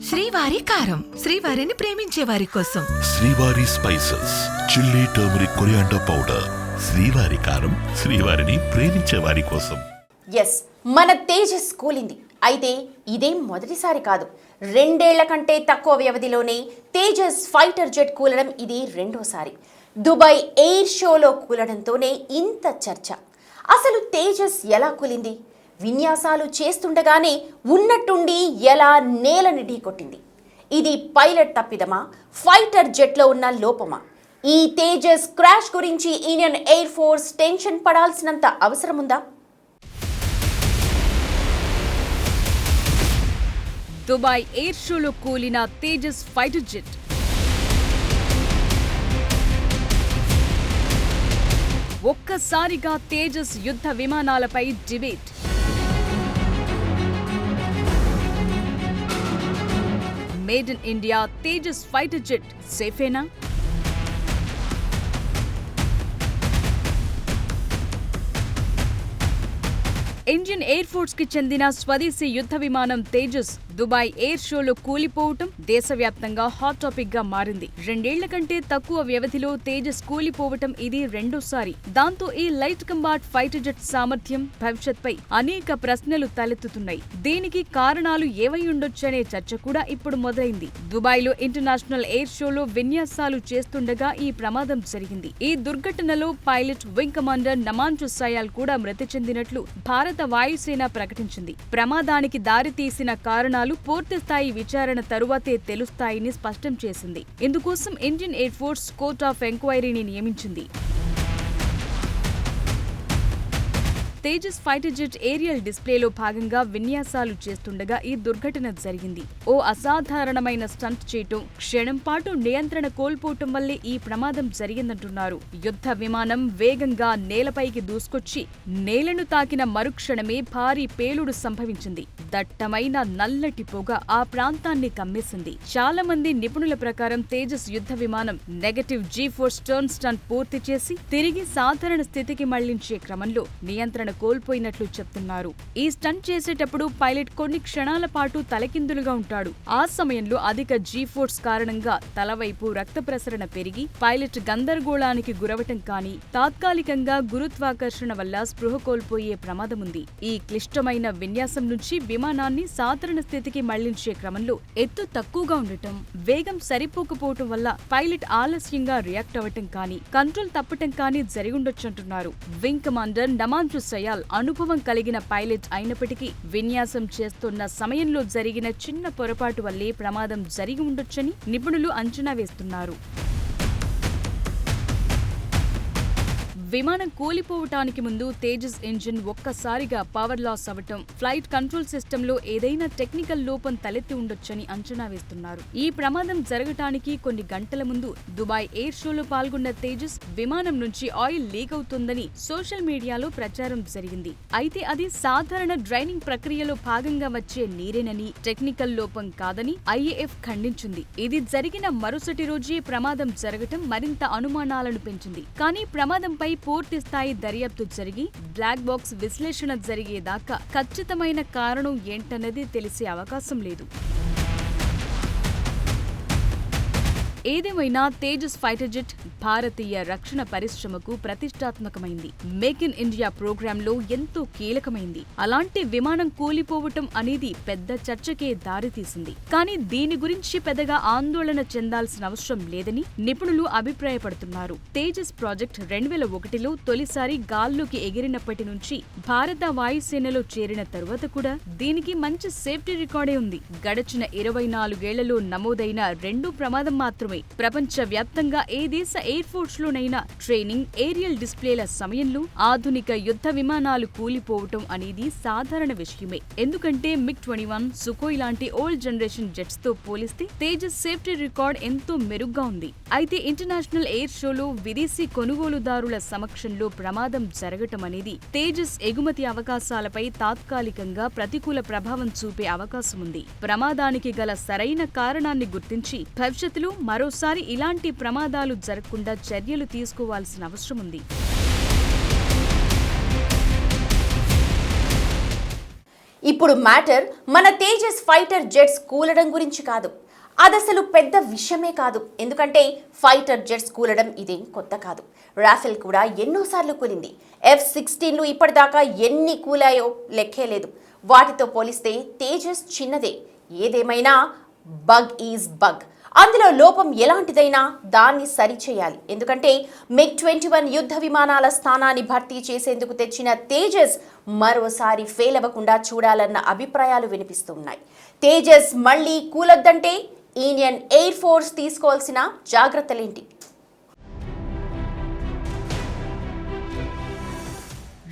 శ్రీవారి కారం, శ్రీవారిని ప్రేమించే వారి కోసం. శ్రీవారి spices, chilli, turmeric, coriander powder. శ్రీవారి కారం, శ్రీవారిని ప్రేమించే వారి కోసం. ఎస్, మన తేజస్ కూలింది. అయితే ఇదేం మొదటిసారి కాదు. 2 ఏళ్ల కంటే తక్కువ వ్యవధిలోనే తేజస్ ఫైటర్ జెట్ కూలడం ఇది రెండోసారి. దుబాయ్ ఎయిర్ షోలో కూలడంతోనే ఇంత చర్చ. అసలు తేజస్ ఎలా కూలింది? విన్యాసాలు చేస్తుండగానే ఉన్నట్టుండి ఎలా నేలని ఢీకొట్టింది? ఇది పైలట్ తప్పిదమా, ఫైటర్ జెట్లో ఉన్న లోపమా? ఈ తేజస్ క్రాష్ గురించి ఇండియన్ ఎయిర్ ఫోర్స్ టెన్షన్ పడాల్సినంత అవసరముందా? దుబాయ్ ఎయిర్ షోలో కూలిన తేజస్ ఫైటర్ జెట్. ఒక్కసారిగా తేజస్ యుద్ధ విమానాలపై debate. Made in India Tejas fighter jet సేఫేనా? ఇండియన్ ఎయిర్ ఫోర్స్ కి చెందిన స్వదేశీ యుద్ధ విమానం తేజస్ దుబాయ్ ఎయిర్ షోలో కూలిపోవటం దేశవ్యాప్తంగా హాట్ టాపిక్ గా మారింది. 2 ఏళ్ల కంటే తక్కువ వ్యవధిలో తేజస్ కూలిపోవటం ఇది రెండోసారి. దాంతో ఈ లైట్ కంబాట్ ఫైటర్ జెట్ సామర్థ్యం, భవిష్యత్పై అనేక ప్రశ్నలు తలెత్తుతున్నాయి. దీనికి కారణాలు ఏవై ఉండొచ్చనే చర్చ కూడా ఇప్పుడు మొదలైంది. దుబాయ్ లో ఇంటర్నేషనల్ ఎయిర్ షోలో విన్యాసాలు చేస్తుండగా ఈ ప్రమాదం జరిగింది. ఈ దుర్ఘటనలో పైలట్, వింగ్ కమాండర్ నమాంజు సయాల్ కూడా మృతి చెందినట్లు భారత వాయుసేన ప్రకటించింది. ప్రమాదానికి దారితీసిన కారణాలు పూర్తిస్థాయి విచారణ తరువాతే తెలుస్తాయని స్పష్టం చేసింది. ఇందుకోసం Indian air force court of ఎంక్వైరీని నియమించింది. తేజస్ ఫైటర్ జెట్ ఏరియల్ డిస్ప్లేలో భాగంగా విన్యాసాలు చేస్తుండగా ఈ దుర్ఘటన జరిగింది. ఓ అసాధారణమైన స్టంట్ చేయటం, క్షణం పాటు నియంత్రణ కోల్పోవటం వల్లే ఈ ప్రమాదం జరిగిందంటున్నారు. యుద్ధ విమానం వేగంగా నేలపైకి దూసుకొచ్చి నేలను తాకిన మరుక్షణమే భారీ పేలుడు సంభవించింది. దట్టమైన నల్లటి పొగ ఆ ప్రాంతాన్ని కమ్మేసింది. చాలా మంది నిపుణుల ప్రకారం తేజస్ యుద్ధ విమానం నెగటివ్ G-ఫోర్స్ టర్న్ స్టంట్ పూర్తి చేసి తిరిగి సాధారణ స్థితికి మళ్లించే క్రమంలో నియంత్రణ కోల్పోయినట్లు చెప్తున్నారు. ఈ స్టంట్ చేసేటప్పుడు పైలట్ కొన్ని క్షణాల పాటు తలకిందులుగా ఉంటాడు. ఆ సమయంలో అధిక G-ఫోర్స్ కారణంగా తలవైపు రక్త ప్రసరణ పెరిగి పైలట్ గందరగోళానికి గురవటం కానీ, తాత్కాలికంగా గురుత్వాకర్షణ వల్ల స్పృహ కోల్పోయే ప్రమాదముంది. ఈ క్లిష్టమైన విన్యాసం నుంచి విమానాన్ని సాధారణ స్థితికి మళ్లించే క్రమంలో ఎత్తు తక్కువగా ఉండటం, వేగం సరిపోకపోవటం వల్ల పైలట్ ఆలస్యంగా రియాక్ట్ అవ్వటం కానీ, కంట్రోల్ తప్పటం కానీ జరిగుండొచ్చంటున్నారు. వింగ్ కమాండర్ నమాంజు సయాల్ అనుభవం కలిగిన పైలట్ అయినప్పటికీ విన్యాసం చేస్తున్న సమయంలో జరిగిన చిన్న పొరపాటు వల్లే ప్రమాదం జరిగి ఉండొచ్చని నిపుణులు అంచనా వేస్తున్నారు. విమానం కూలిపోవటానికి ముందు తేజస్ ఇంజిన్ ఒక్కసారిగా పవర్ లాస్ అవ్వటం, ఫ్లైట్ కంట్రోల్ సిస్టంలో ఏదైనా టెక్నికల్ లోపం తలెత్తి ఉండొచ్చని అంచనా వేస్తున్నారు. ఈ ప్రమాదం జరగటానికి కొన్ని గంటల ముందు దుబాయ్ ఎయిర్ షోలో పాల్గొన్న తేజస్ విమానం నుంచి ఆయిల్ లీక్ అవుతోందని సోషల్ మీడియాలో ప్రచారం జరిగింది. అయితే అది సాధారణ డ్రైనింగ్ ప్రక్రియలో భాగంగా వచ్చే నీరేనని, టెక్నికల్ లోపం కాదని IAF ఖండించింది. ఇది జరిగిన మరుసటి రోజే ప్రమాదం జరగటం మరింత అనుమానాలను పెంచింది. కానీ ప్రమాదంపై పూర్తి స్థాయి దర్యాప్తు జరిగి బ్లాక్ బాక్స్ విశ్లేషణ జరిగేదాకా ఖచ్చితమైన కారణం ఏంటన్నది తెలిసే అవకాశం లేదు. ఏదేమైనా తేజస్ ఫైటర్ జెట్ భారతీయ రక్షణ పరిశ్రమకు ప్రతిష్టాత్మకమైంది. మేక్ ఇన్ ఇండియా ప్రోగ్రాంలో ఎంతో కీలకమైంది. అలాంటి విమానం కూలిపోవటం అనేది పెద్ద చర్చకే దారితీసింది. కానీ దీని గురించి పెద్దగా ఆందోళన చెందాల్సిన అవసరం లేదని నిపుణులు అభిప్రాయపడుతున్నారు. తేజస్ ప్రాజెక్ట్ 2001లో తొలిసారి గాల్లోకి ఎగిరినప్పటి నుంచి భారత వాయుసేనలో చేరిన తరువాత కూడా దీనికి మంచి సేఫ్టీ రికార్డే ఉంది. గడచిన 24 ఏళ్లలో నమోదైన 2 ప్రమాదం మాత్రమే. ప్రపంచ వ్యాప్తంగా ఏ దేశ ఎయిర్ ఫోర్స్ లోనైనా ట్రైనింగ్, ఏరియల్ డిస్ప్లేల సమయంలో ఆధునిక యుద్ధ విమానాలు కూలిపోవటం అనేది సాధారణ విషయమే. ఎందుకంటే MiG-21, సుఖోయ్ లాంటి ఓల్డ్ జనరేషన్ జెట్స్ తో పోలిస్తే తేజస్ సేఫ్టీ రికార్డ్ ఎంతో మెరుగ్గా ఉంది. అయితే ఇంటర్నేషనల్ ఎయిర్ షోలో విదేశీ కొనుగోలుదారుల సమక్షంలో ప్రమాదం జరగటం అనేది తేజస్ ఎగుమతి అవకాశాలపై తాత్కాలికంగా ప్రతికూల ప్రభావం చూపే అవకాశం ఉంది. ప్రమాదానికి గల సరైన కారణాన్ని గుర్తించి భవిష్యత్తులో మరోసారి ఇలాంటి ప్రమాదాలు జరగకుండా చర్యలు తీసుకోవాల్సిన అవసరం ఉంది. ఇప్పుడు మ్యాటర్ మన తేజస్ ఫైటర్ జెట్స్ కూలడం గురించి కాదు. అదసలు పెద్ద విషయమే కాదు. ఎందుకంటే ఫైటర్ జెట్స్ కూలడం ఇదేం కొత్త కాదు. రాఫెల్ కూడా ఎన్నోసార్లు కూలింది. F-16లు ఇప్పటిదాకా ఎన్ని కూలాయో లెక్కే లేదు. వాటితో పోలిస్తే తేజస్ చిన్నదే. ఏదేమైనా బగ్ ఈజ్ బగ్. అందులో లోపం ఎలాంటిదైనా దాన్ని సరిచేయాలి. ఎందుకంటే MiG-21 యుద్ధ విమానాల స్థానాన్ని భర్తీ చేసేందుకు తెచ్చిన తేజస్ మరోసారి ఫెయిల్ అవ్వకుండా చూడాలన్న అభిప్రాయాలు వినిపిస్తున్నాయి. తేజస్ మళ్ళీ కూలొద్దంటే ఇండియన్ ఎయిర్ ఫోర్స్ తీసుకోవాల్సిన జాగ్రత్తలేంటి?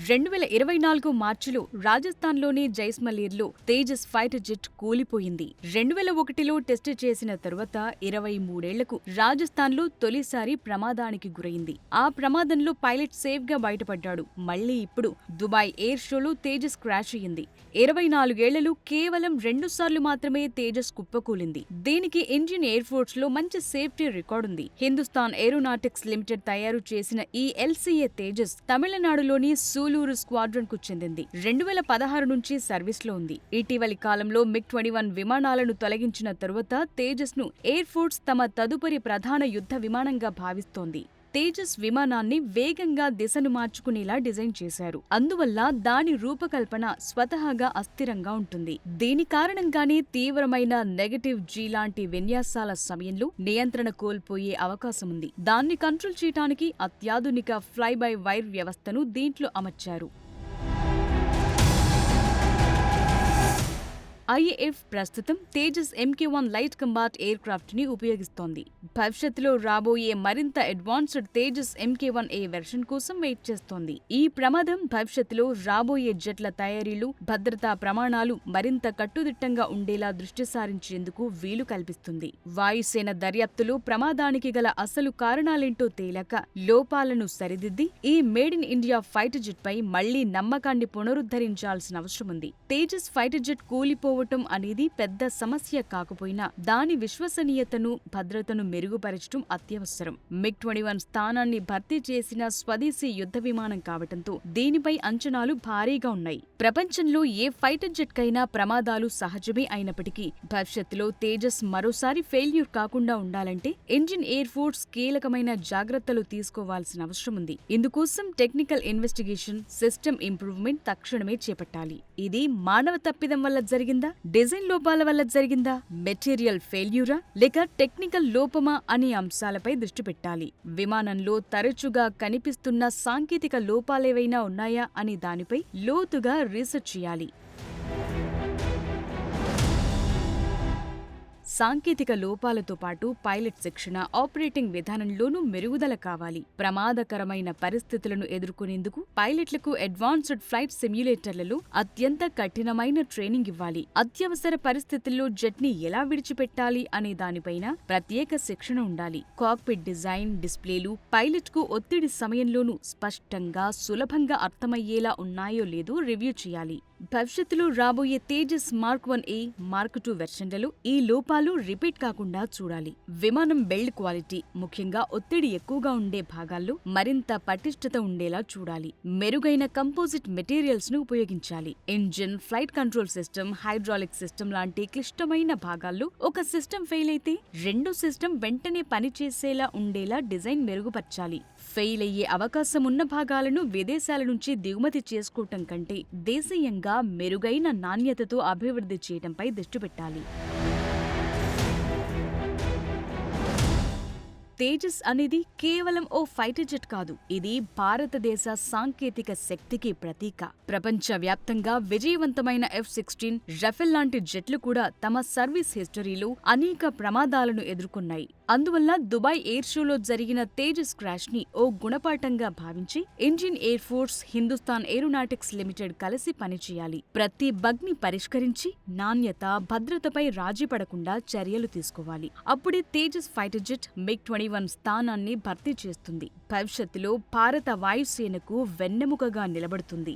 2024 మార్చిలో రాజస్థాన్లోని జైస్మలీర్లో తేజస్ ఫైటర్ జెట్ కూలిపోయింది. 2001లో టెస్ట్ చేసిన తరువాత 23 ఏళ్లకు రాజస్థాన్లో తొలిసారి ప్రమాదానికి గురైంది. ఆ ప్రమాదంలో పైలట్ సేఫ్ గా బయటపడ్డాడు. మళ్లీ ఇప్పుడు దుబాయ్ ఎయిర్ షోలో తేజస్ క్రాష్ అయ్యింది. 24 ఏళ్లలో కేవలం 2 సార్లు మాత్రమే తేజస్ కుప్పకూలింది. దీనికి ఇండియన్ ఎయిర్ ఫోర్స్ లో మంచి సేఫ్టీ రికార్డుంది. హిందుస్థాన్ ఏరోనాటిక్స్ లిమిటెడ్ తయారు చేసిన ఈ LCA తేజస్ తమిళనాడులోని సూలూరు స్క్వాడ్రన్ కు చెందింది. 2016 నుంచి సర్వీస్లో ఉంది. ఇటీవలి కాలంలో MiG-21 విమానాలను తొలగించిన తరువాత తేజస్ ను ఎయిర్ ఫోర్స్ తమ తదుపరి ప్రధాన యుద్ధ విమానంగా భావిస్తోంది. తేజస్ విమానాన్ని వేగంగా దిశను మార్చుకునేలా డిజైన్ చేశారు. అందువల్ల దాని రూపకల్పన స్వతహాగా అస్థిరంగా ఉంటుంది. దీని కారణంగానే తీవ్రమైన నెగటివ్ జీ లాంటి విన్యాసాల సమయంలో నియంత్రణ కోల్పోయే అవకాశముంది. దాన్ని కంట్రోల్ చేయడానికి అత్యాధునిక ఫ్లై బై వైర్ వ్యవస్థను దీంట్లో అమర్చారు. IAF ప్రస్తుతం Tejas MK-1 light combat air craft ని ఉపయోగిస్తోంది. భవిష్యత్తులో రాబోయే మరింత అడ్వాన్స్డ్ తేజస్ MK-1A వెర్షన్ కోసం వెయిట్ చేస్తోంది. ఈ ప్రమాదం భవిష్యత్తులో రాబోయే జెట్ల తయారీలు, భద్రతా ప్రమాణాలు మరింత కట్టుదిట్టంగా ఉండేలా దృష్టి సారించేందుకు వీలు కల్పిస్తుంది. వాయుసేన దర్యాప్తులో ప్రమాదానికి గల అసలు కారణాలేంటో తేలాక లోపాలను సరిదిద్ది ఈ made in India fighter jet పై మళ్లీ నమ్మకాన్ని పునరుద్ధరించాల్సిన అవసరముంది. తేజస్ ఫైటర్ జెట్ కూలిపో అనేది పెద్ద సమస్య కాకపోయినా దాని విశ్వసనీయతను, భద్రతను మెరుగుపరచడం అత్యవసరం. MiG-21 స్థానాన్ని భర్తీ చేసిన స్వదేశీ యుద్ధ విమానం కావటంతో దీనిపై అంచనాలు భారీగా ఉన్నాయి. ప్రపంచంలో ఏ ఫైటర్ జెట్ కైనా ప్రమాదాలు సహజమే అయినప్పటికీ భవిష్యత్తులో తేజస్ మరోసారి ఫెయిల్యూర్ కాకుండా ఉండాలంటే ఇండియన్ ఎయిర్ ఫోర్స్ కీలకమైన జాగ్రత్తలు తీసుకోవాల్సిన అవసరం ఉంది. ఇందుకోసం టెక్నికల్ ఇన్వెస్టిగేషన్, సిస్టమ్ ఇంప్రూవ్మెంట్ తక్షణమే చేపట్టాలి. ఇది మానవ తప్పిదం వల్ల జరిగిందా, డిజైన్ లోపాల వల్ల జరిగిందా, మెటీరియల్ ఫెయిల్యూరా లేక టెక్నికల్ లోపమా అనే అంశాలపై దృష్టి పెట్టాలి. విమానంలో తరచుగా కనిపిస్తున్న సాంకేతిక లోపాలేవైనా ఉన్నాయా అనే దానిపై లోతుగా రీసెర్చ్ చేయాలి. సాంకేతిక లోపాలతో పాటు పైలట్ శిక్షణ, ఆపరేటింగ్ విధానంలోనూ మెరుగుదల కావాలి. ప్రమాదకరమైన పరిస్థితులను ఎదుర్కొనేందుకు పైలట్లకు అడ్వాన్స్డ్ ఫ్లైట్ సిమ్యులేటర్లలో అత్యంత కఠినమైన ట్రైనింగ్ ఇవ్వాలి. అత్యవసర పరిస్థితుల్లో జెట్ ని ఎలా విడిచిపెట్టాలి అనే దానిపైన ప్రత్యేక శిక్షణ ఉండాలి. కాక్పిట్ డిజైన్, డిస్ప్లేలు పైలట్ కు ఒత్తిడి సమయంలోనూ స్పష్టంగా, సులభంగా అర్థమయ్యేలా ఉన్నాయో లేదో రివ్యూ చేయాలి. భవిష్యత్తులో రాబోయే తేజస్ మార్క్ 1A, మార్క్ 2 వెర్షన్లలో ఈ లోపాలు రిపీట్ కాకుండా చూడాలి. విమానం బిల్డ్ క్వాలిటీ, ముఖ్యంగా ఒత్తిడి ఎక్కువగా ఉండే భాగాల్లో మరింత పటిష్టత ఉండేలా చూడాలి. మెరుగైన కంపోజిట్ మెటీరియల్స్ ను ఉపయోగించాలి. Engine, flight control system, hydraulic system లాంటి క్లిష్టమైన భాగాల్లో ఒక సిస్టమ్ ఫెయిల్ అయితే రెండో సిస్టమ్ వెంటనే పనిచేసేలా ఉండేలా డిజైన్ మెరుగుపరచాలి. ఫెయిల్ అయ్యే అవకాశం ఉన్న భాగాలను విదేశాల నుంచి దిగుమతి చేసుకోవటం కంటే దేశీయంగా మెరుగైన నాణ్యతతో అభివృద్ధి చేయడంపై దృష్టి పెట్టాలి. తేజస్ అనేది కేవలం ఓ ఫైటర్ జెట్ కాదు. ఇది భారతదేశ సాంకేతిక శక్తికి ప్రతీక. ప్రపంచవ్యాప్తంగా విజయవంతమైన F-16, రఫెల్ లాంటి జెట్లు కూడా తమ సర్వీస్ హిస్టరీలో అనేక ప్రమాదాలను ఎదుర్కొన్నాయి. అందువల్ల దుబాయ్ ఎయిర్ షోలో జరిగిన తేజస్ క్రాష్ ని ఓ గుణపాఠంగా భావించి Indian air force, Hindustan aeronautics limited కలిసి పనిచేయాలి. ప్రతి బగ్ ని పరిష్కరించి నాణ్యత, భద్రతపై రాజీ పడకుండా చర్యలు తీసుకోవాలి. అప్పుడే తేజస్ ఫైటర్ జెట్ MiG-21 స్థానాన్ని భర్తీ చేస్తుంది. భవిష్యత్తులో భారత వాయుసేనకు వెన్నెముకగా నిలబడుతుంది.